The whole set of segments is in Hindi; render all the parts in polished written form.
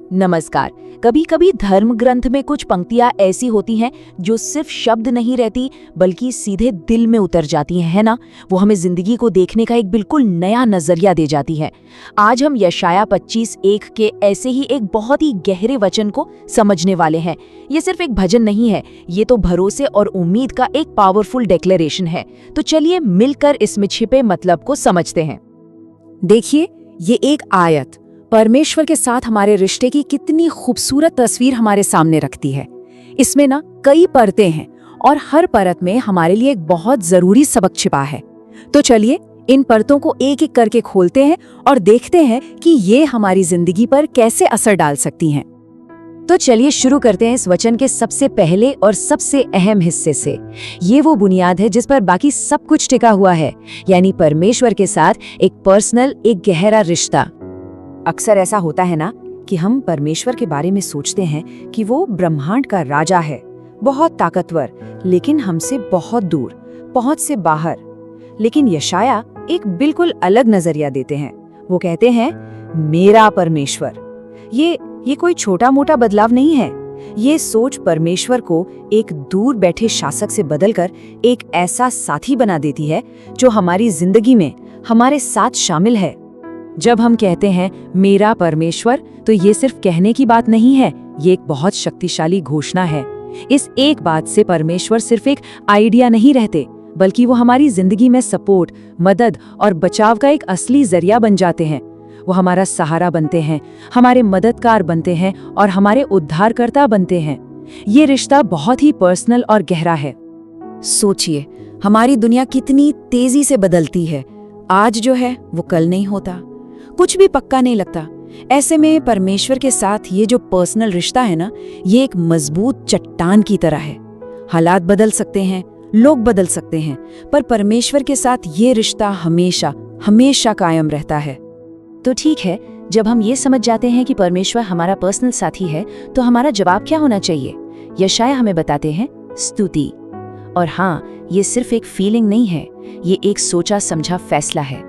नमस्कार। कभी कभी धर्म ग्रंथ में कुछ पंक्तियां ऐसी होती हैं जो सिर्फ शब्द नहीं रहती बल्कि सीधे दिल में उतर जाती हैं, है ना। वो हमें जिंदगी को देखने का एक बिल्कुल नया नजरिया दे जाती है। आज हम यशाया 25:1 के ऐसे ही एक बहुत ही गहरे वचन को समझने वाले हैं। ये सिर्फ एक भजन नहीं है, ये तो भरोसे और उम्मीद का एक पावरफुल डिक्लेरेशन है। तो चलिए मिलकर इसमें छिपे मतलब को समझते हैं। देखिए, ये एक आयत परमेश्वर के साथ हमारे रिश्ते की कितनी खूबसूरत तस्वीर हमारे सामने रखती है। इसमें ना कई परतें हैं और हर परत में हमारे लिए एक बहुत जरूरी सबक छिपा है। तो चलिए इन परतों को एक एक करके खोलते हैं और देखते हैं कि ये हमारी जिंदगी पर कैसे असर डाल सकती हैं। तो चलिए शुरू करते हैं इस वचन के सबसे पहले और सबसे अहम हिस्से से। ये वो बुनियाद है जिस पर बाकी सब कुछ टिका हुआ है, यानी परमेश्वर के साथ एक पर्सनल, एक गहरा रिश्ता। अक्सर ऐसा होता है ना कि हम परमेश्वर के बारे में सोचते हैं कि वो ब्रह्मांड का राजा है, बहुत ताकतवर, लेकिन हमसे बहुत दूर, पहुंच से बाहर। लेकिन यशाया एक बिल्कुल अलग नजरिया देते हैं। वो कहते हैं, मेरा परमेश्वर। ये कोई छोटा मोटा बदलाव नहीं है। ये सोच परमेश्वर को एक दूर बैठे शासक से बदलकर एक ऐसा साथी बना देती है जो हमारी जिंदगी में हमारे साथ शामिल है। जब हम कहते हैं मेरा परमेश्वर, तो ये सिर्फ कहने की बात नहीं है, ये एक बहुत शक्तिशाली घोषणा है। इस एक बात से परमेश्वर सिर्फ एक आइडिया नहीं रहते, बल्कि वो हमारी जिंदगी में सपोर्ट, मदद और बचाव का एक असली जरिया बन जाते हैं। वो हमारा सहारा बनते हैं, हमारे मददगार बनते हैं और हमारे उद्धारकर्ता बनते हैं। ये रिश्ता बहुत ही पर्सनल और गहरा है। सोचिए, हमारी दुनिया कितनी तेजी से बदलती है। आज जो है वो कल नहीं होता, कुछ भी पक्का नहीं लगता। ऐसे में परमेश्वर के साथ ये जो पर्सनल रिश्ता है ना, ये एक मजबूत चट्टान की तरह है। हालात बदल सकते हैं, लोग बदल सकते हैं, पर परमेश्वर के साथ ये रिश्ता हमेशा हमेशा कायम रहता है। तो ठीक है, जब हम ये समझ जाते हैं कि परमेश्वर हमारा पर्सनल साथी है, तो हमारा जवाब क्या होना चाहिए? यशाया हमें बताते हैं, स्तुति। और हाँ, ये सिर्फ एक फीलिंग नहीं है, ये एक सोचा समझा फैसला है।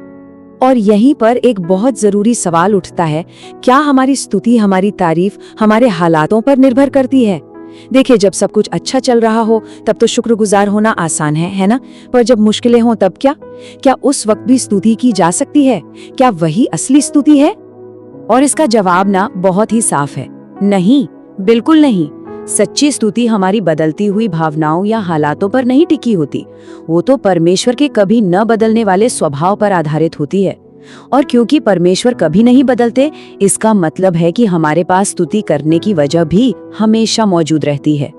और यहीं पर एक बहुत जरूरी सवाल उठता है, क्या हमारी स्तुति, हमारी तारीफ हमारे हालातों पर निर्भर करती है? देखिए, जब सब कुछ अच्छा चल रहा हो तब तो शुक्रगुजार होना आसान है ना? पर जब मुश्किलें हों तब क्या उस वक्त भी स्तुति की जा सकती है? क्या वही असली स्तुति है? और इसका जवाब ना बहुत ही साफ है, नहीं, बिल्कुल नहीं। सच्ची स्तुति हमारी बदलती हुई भावनाओं या हालातों पर नहीं टिकी होती, वो तो परमेश्वर के कभी न बदलने वाले स्वभाव पर आधारित होती है। और क्योंकि परमेश्वर कभी नहीं बदलते, इसका मतलब है कि हमारे पास स्तुति करने की वजह भी हमेशा मौजूद रहती है।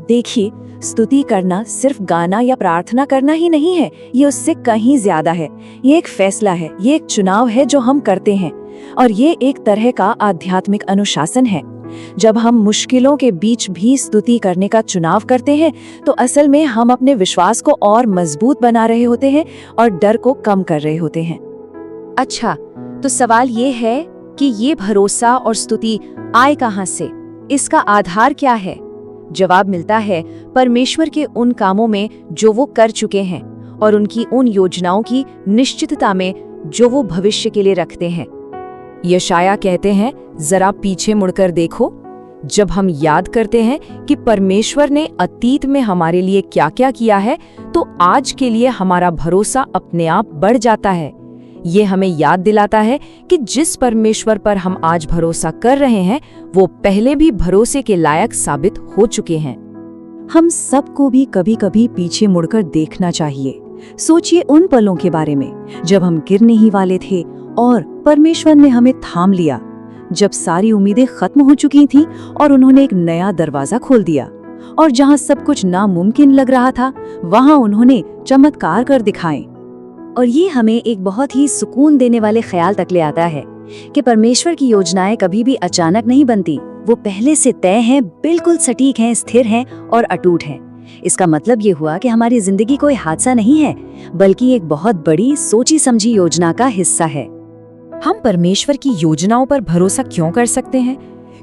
देखिए, स्तुति करना सिर्फ गाना या प्रार्थना करना ही नहीं है, ये उससे कहीं ज्यादा है। ये एक फैसला है, ये एक चुनाव है जो हम करते हैं, और ये एक तरह का आध्यात्मिक अनुशासन है। जब हम मुश्किलों के बीच भी स्तुति करने का चुनाव करते हैं, तो असल में हम अपने विश्वास को और मजबूत बना रहे होते हैं और डर को कम कर रहे होते हैं। अच्छा, तो सवाल ये है कि ये भरोसा और स्तुति आए कहाँ से? इसका आधार क्या है? जवाब मिलता है परमेश्वर के उन कामों में जो वो कर चुके हैं और उनकी उन योजनाओं की निश्चितता में जो वो भविष्य के लिए रखते हैं। यशाया कहते हैं, जरा पीछे मुड़कर देखो। जब हम याद करते हैं कि परमेश्वर ने अतीत में हमारे लिए क्या क्या किया है, तो आज के लिए हमारा भरोसा अपने आप बढ़ जाता है। ये हमें याद दिलाता है कि जिस परमेश्वर पर हम आज भरोसा कर रहे हैं, वो पहले भी भरोसे के लायक साबित हो चुके हैं। हम सबको भी कभी कभी पीछे मुड़कर देखना चाहिए। सोचिए उन पलों के बारे में जब हम गिरने ही वाले थे और परमेश्वर ने हमें थाम लिया, जब सारी उम्मीदें खत्म हो चुकी थीं और उन्होंने एक नया दरवाजा खोल दिया। और जहां सब कुछ नामुमकिन लग रहा था, वहां उन्होंने चमत्कार कर दिखाए। और ये हमें एक बहुत ही सुकून देने वाले ख्याल तक ले आता है कि परमेश्वर की योजनाएं कभी भी अचानक नहीं बनती, वो पहले से तय हैं, बिल्कुल सटीक हैं, स्थिर हैं और अटूट हैं। इसका मतलब ये हुआ कि हमारी जिंदगी कोई हादसा नहीं है, बल्कि एक बहुत बड़ी सोची समझी योजना का हिस्सा है। हम परमेश्वर की योजनाओं पर भरोसा क्यों कर सकते हैं?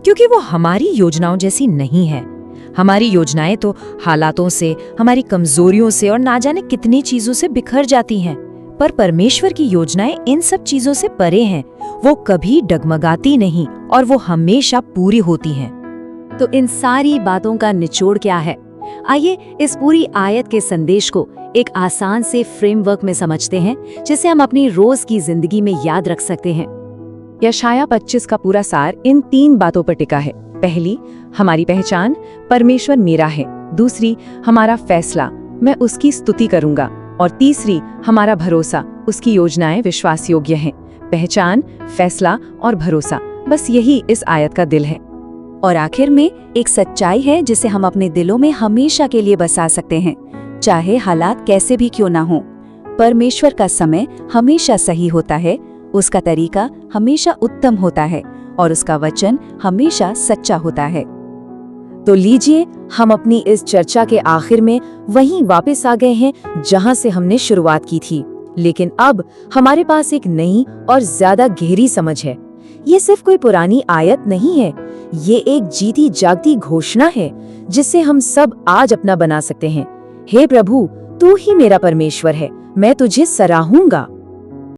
क्योंकि वो हमारी योजनाओं जैसी नहीं है। हमारी योजनाएं तो हालातों से, हमारी कमजोरियों से और ना जाने कितनी चीजों से बिखर जाती हैं। पर परमेश्वर की योजनाएं इन सब चीजों से परे हैं। वो कभी डगमगाती नहीं और वो हमेशा पूरी होती हैं। तो इन सारी बातों का निचोड़ क्या है? आइए इस पूरी आयत के संदेश को एक आसान से फ्रेमवर्क में समझते हैं, जिसे हम अपनी रोज की जिंदगी में याद रख सकते हैं। यशाया 25 का पूरा सार इन 3 बातों पर टिका है। पहली, हमारी पहचान, परमेश्वर मेरा है। दूसरी, हमारा फैसला, मैं उसकी स्तुति करूंगा। और तीसरी, हमारा भरोसा, उसकी योजनाएं विश्वास योग्य हैं। पहचान, फैसला और भरोसा, बस यही इस आयत का दिल है। और आखिर में एक सच्चाई है जिसे हम अपने दिलों में हमेशा के लिए बसा सकते हैं, चाहे हालात कैसे भी क्यों ना हो। परमेश्वर का समय हमेशा सही होता है, उसका तरीका हमेशा उत्तम होता है और उसका वचन हमेशा सच्चा होता है। तो लीजिए, हम अपनी इस चर्चा के आखिर में वहीं वापस आ गए हैं जहां से हमने शुरुआत की थी, लेकिन अब हमारे पास एक नई और ज्यादा गहरी समझ है। ये सिर्फ कोई पुरानी आयत नहीं है, ये एक जीती जागती घोषणा है जिसे हम सब आज अपना बना सकते हैं। हे प्रभु, तू ही मेरा परमेश्वर है, मैं तुझे सराहूंगा।